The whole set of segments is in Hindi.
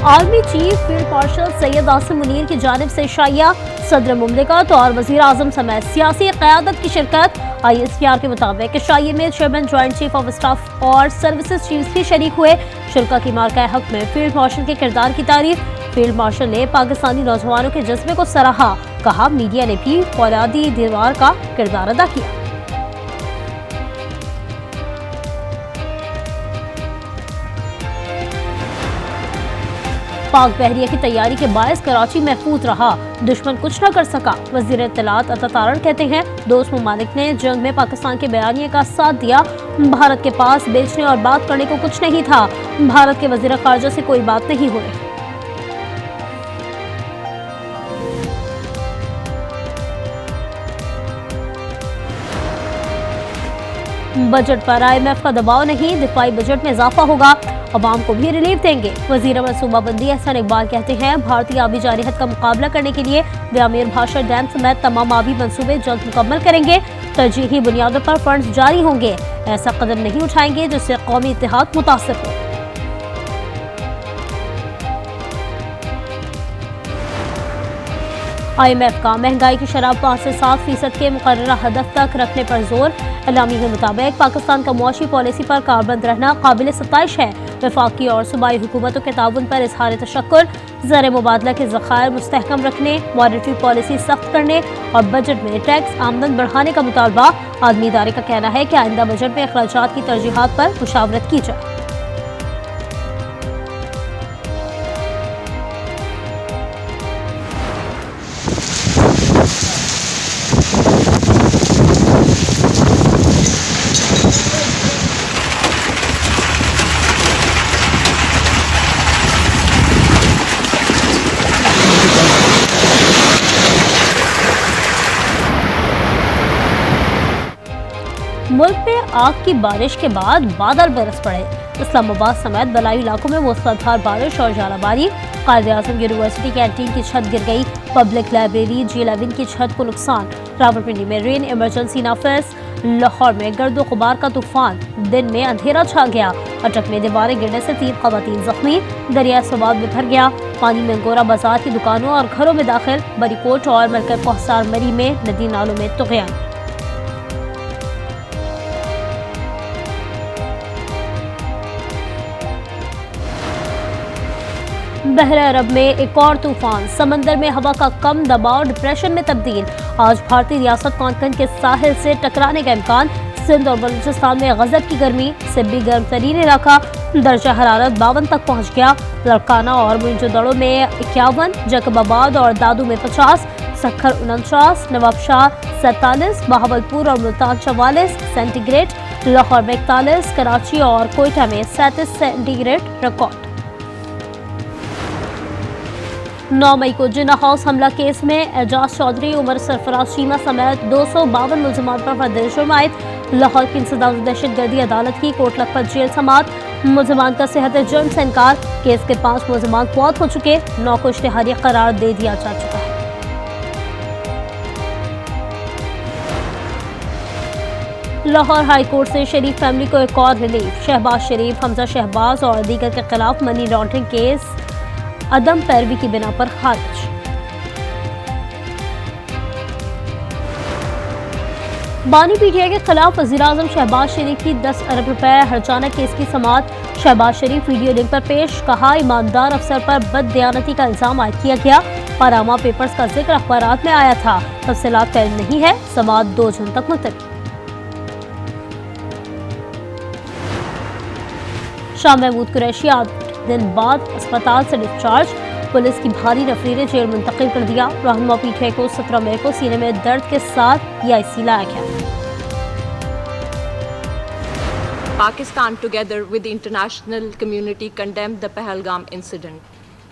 Army chief field marshal Syed Asim Munir की जानिब से शाइया सदर मुमलिकत और वजीर आजम समेत सियासी क़यादत की शिरकत। ISPR के मुताबिक शाइये में chairman joint chief of staff और सर्विसेज चीफ भी शरीक हुए। शुल्का की मार्का हक में फील्ड मार्शल के किरदार की तारीफ। फील्ड मार्शल ने पाकिस्तानी नौजवानों के जज्बे को सराहा, कहा मीडिया ने भी फौलादी दीवार का किरदार अदा किया। पाक बहरिया की तैयारी के बायस कराची महफूज रहा, दुश्मन कुछ न कर सका। वजीर इत्तलात अता तारण कहते हैं दोस्त ममालिक ने जंग में पाकिस्तान के बयानिए का साथ दिया। भारत के पास बेचने और बात करने को कुछ नहीं था। भारत के वजीर खारजा से कोई बात नहीं हुई। बजट पर IMF का दबाव नहीं, दिफाई बजट में इजाफा होगा, अवाम को भी रिलीफ देंगे। वजीर मनसूबाबंदी एहसान इकबाल कहते हैं भारतीय आबी जारहत का मुकाबला करने के लिए वे आमिर भाषा डैम समेत तमाम आबी मंसूबे जल्द मुकम्मल करेंगे। तरजीही बुनियादों पर फंड्स जारी होंगे, ऐसा कदम नहीं उठाएंगे जिससे कौमी इत्तेहाद मुतासर हो। IMF का महंगाई की शरह 5 से 7% के मुकर्ररा हदफ तक रखने पर जोर। एलामी के मुताबिक पाकिस्तान का मुआशी पॉलिसी पर कारबंद रहना काबिल सताइश है। वफाकी और सूबाई हुकूमतों के ताउन पर इजहार तशक्कुर, ज़र मुबादला के ज़खायर मुस्तहकम रखने, मॉनेटरी पॉलिसी सख्त करने और बजट में टैक्स आमदन बढ़ाने का मुतालबा। आदमी इदारे का कहना है कि आइंदा बजट में अखराजात की तरजीहात पर मुशावरत की जाए। मुल्क में आग की बारिश के बाद बादल बरस पड़े। इस्लामाबाद समेत बलाई इलाकों में मूसलाधार बारिश और जालाबारी। कायद-ए-आज़म यूनिवर्सिटी कैंटीन की छत गिर गई। पब्लिक लाइब्रेरी G11 की छत को नुकसान। रावलपिंडी में रेन इमरजेंसी नाफिज। लाहौर में गर्दो गुबार का तूफान, दिन में अंधेरा छा गया। अटक में दीवारें गिरने से 3 खवातीन जख्मी। दरिया सवाब में भर गया। पानी में गोरा बाजार की दुकानों और घरों में दाखिल। बरीकोट और मलकर कोहसार मरी में नदी नालों में तुग़यान। बहरा अरब में एक और तूफान, समंदर में हवा का कम दबाव डिप्रेशन में तब्दील। आज भारतीय रियासत कोंकण के साहिल से टकराने का इम्कान। सिंध और बलूचिस्तान में गजब की गर्मी, सिब्बी गर्म तरीन इलाका। दर्जा हरारत 52 तक पहुँच गया। लड़काना और मोइंजोदड़ो में 51, जैकबाबाद और दादू में 50, सखर 49, नवाबशाह 47, बहावलपुर और मुल्तान 44 सेंटीग्रेड, लाहौर में 41, कराची और कोयटा में 37 सेंटीग्रेड रिकॉर्ड। 9 मई को जिन्ना हाउस हमला केस में एजाज चौधरी, उमर सरफराज चीमा समेत 252 मुल्ज़िमान पर फर्द जुर्म आयद। लाहौर की इंसदाद दहशतगर्दी अदालत की कोट लखपत जेल समात। मुल्ज़िमान का सेहत जुर्म से इनकार। केस के 5 मुल्ज़िमान फौत हो चुके। 9 को इश्तिहारी करार दे दिया जा चुका है। लाहौर हाई कोर्ट से शरीफ फैमिली को एक और रिलीफ। शहबाज शरीफ, हमजा शहबाज और दीगर के खिलाफ मनी लॉन्ड्रिंग केस अदम पैरवी की बिना पर खारिज। बानी PTI के खिलाफ वज़ीर-ए-आज़म शहबाज शरीफ की 10 अरब रुपए हर्जाना केस की समाअत। शहबाज शरीफ वीडियो लिंक पर पेश, कहा ईमानदार अफसर पर बददयानती का इल्जाम आयद किया गया। पानामा पेपर्स का जिक्र अखबारात में आया था। तफसीलात फैल नहीं है। समाअत 2 जून तक मुलतवी। शाह महमूद कुरैशी 8 दिन बाद अस्पताल से डिस्चार्ज। पुलिस की भारी नफरीने जेल मुंतकिल कर दिया। रहनुमा PTI को 17 मई को सीने में दर्द के साथ EIC लाया गया। Pakistan, together with the international community, condemned the Pahalgam incident.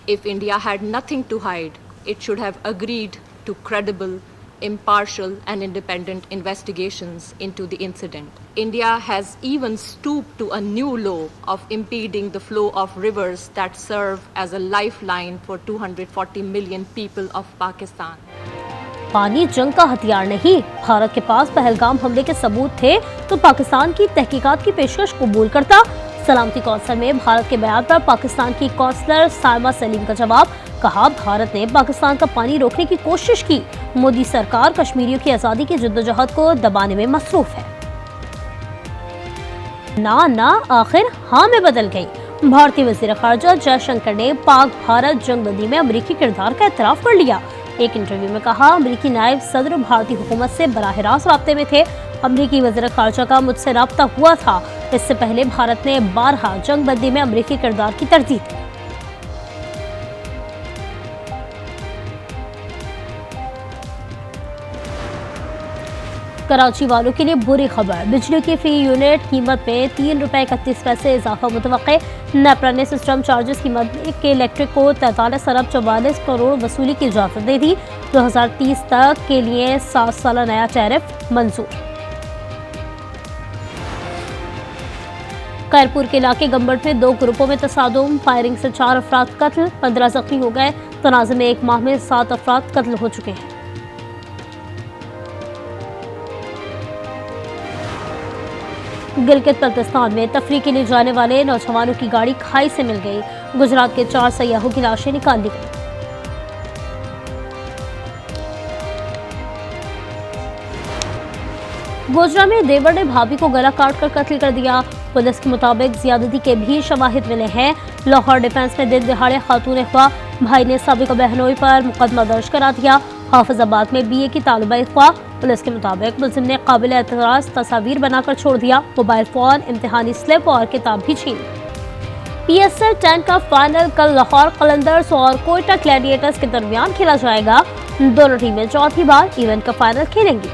If India had nothing to hide, it should have agreed to credible, impartial and independent investigations into the incident. India has even stooped to a new low of impeding the flow of rivers that serve as a lifeline for 240 million people of Pakistan. पानी जंग का हथियार नहीं। भारत के पास पहलगाम हमले के सबूत थे तो पाकिस्तान की तहकीकात की पेशकश कबूल करता। सलामती कौंसिल में भारत के बयान पर पाकिस्तान की कौंसलर साइमा सलीम का जवाब। कहा, भारत ने पाकिस्तान का पानी रोकने की कोशिश की। मोदी सरकार कश्मीरियों की आजादी की जद्दोजहद को दबाने में मसरूफ है। ना आखिर हाँ में बदल गई। भारतीय वज़ीर ख़ारजा जयशंकर ने पाक भारत जंगबंदी में अमेरिकी किरदार का एतराफ़ कर लिया। एक इंटरव्यू में कहा, अमेरिकी नायब सदर भारतीय हुकूमत से बराह रास्त राब्ते में थे। अमेरिकी वज़ीर ख़ारजा का मुझसे राब्ता हुआ था। इससे पहले भारत ने बारहा जंगबंदी में अमेरिकी किरदार की तरजीह दी। कराची वालों के लिए बुरी खबर। बिजली की फी यूनिट कीमत में ₹3.31 इजाफा मुतवक्के। नेपरा ने सिस्टम चार्जेस की मद के इलेक्ट्रिक को 43 अरब 44 करोड़ वसूली की इजाज़त दे दी। 2030 तक के लिए 7 साला नया टैरिफ मंजूर। खैरपुर के इलाके गंबड़ में 2 ग्रुपों में तसादुम। फायरिंग से 4 अफराद कत्ल, 15 जख्मी हो गए। तनाज़े में 1 माह में 7 अफराद कत्ल हो चुके हैं। गिलगित बल्तिस्तान में तफरीह के लिए जाने वाले नौजवानों की गाड़ी खाई से मिल गई। गुजरात के 4 सयाहों की लाशें निकाल ली गई। गोजरा में देवर ने भाभी को गला काट कर कत्ल कर दिया। पुलिस के मुताबिक ज्यादती के भी शवाहिद मिले हैं। लाहौर डिफेंस में दिन दिहाड़े खातून अगवा, भाई ने साबिक़ बहनोई पर मुकदमा दर्ज करा दिया। हाफिजाबाद में BA की तालिबा अगवा। पुलिस के मुताबिक मुलजिम ने काबिल एतराज़ तस्वीर बनाकर छोड़ दिया। मोबाइल फ़ोन, इम्तिहानी स्लिप और किताब भी छीन। PSL 10 का फाइनल कल लाहौर कलंदर्स और कोयटा ग्लैडिएटर्स के दरमियान खेला जाएगा। दोनों टीमें चौथी बार इवेंट का फाइनल खेलेंगी।